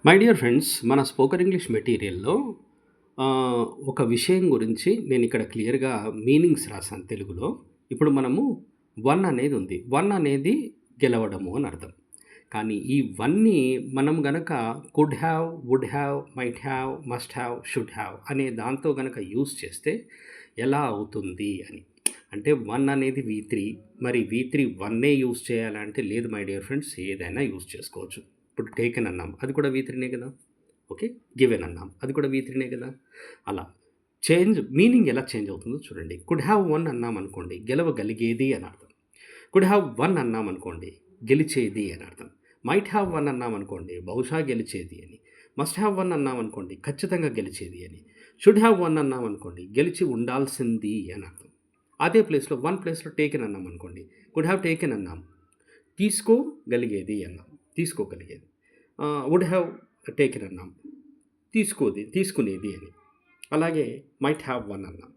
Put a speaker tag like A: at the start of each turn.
A: My dear friends, మన spoken English మెటీరియల్‌లో ఒక విషయం గురించి నేనిక్కడ క్లియర్‌గా మీనింగ్స్ రాసాను తెలుగులో. ఇప్పుడు మనము వన్ అనేది ఉంది. వన్ అనేది గెలవడము అని అర్థం. కానీ ఈ వన్‌ని మనం గనక could have, would have, might have, must have, should have అనే దాంతో గనక యూజ్ చేస్తే ఎలా అవుతుంది అని. అంటే వన్ అనేది వి3, మరి వి3 వన్నే యూజ్ చేయాలంటే లేదు మై డియర్ ఫ్రెండ్స్, ఏదైనా యూజ్ చేసుకోవచ్చు. ఇప్పుడు టేకెన్ అన్నాం, అది కూడా వి3నే కదా. ఓకే. గివెన్ అన్నాం, అది కూడా వి3నే కదా. అలా మీనింగ్ ఎలా చేంజ్ అవుతుందో చూడండి. కుడ్ హ్యావ్ వన్ అన్నాం అనుకోండి, గెలవగలిగేది అని అర్థం. కుడ్ హ్యావ్ వన్ అన్నాం అనుకోండి, గెలిచేది అని అర్థం. మైట్ హ్యావ్ వన్ అన్నాం అనుకోండి, బహుశా గెలిచేది అని. మస్ట్ హ్యావ్ వన్ అన్నాం అనుకోండి, ఖచ్చితంగా గెలిచేది అని. షుడ్ హ్యావ్ వన్ అన్నాం అనుకోండి, గెలిచి ఉండాల్సింది అని అర్థం. అదే ప్లేస్లో వన్ ప్లేస్లో టేకెన్ అన్నాం అనుకోండి, కుడ్ హ్యావ్ టేకెన్ అన్నాం, తీసుకోగలిగేది అన్నాం, తీసుకోగలిగేది. వుడ్ హ్యావ్ టేకెన్ అన్నాం, తీసుకునేది అని. అలాగే మైట్ హ్యావ్ వన్ అన్నాం,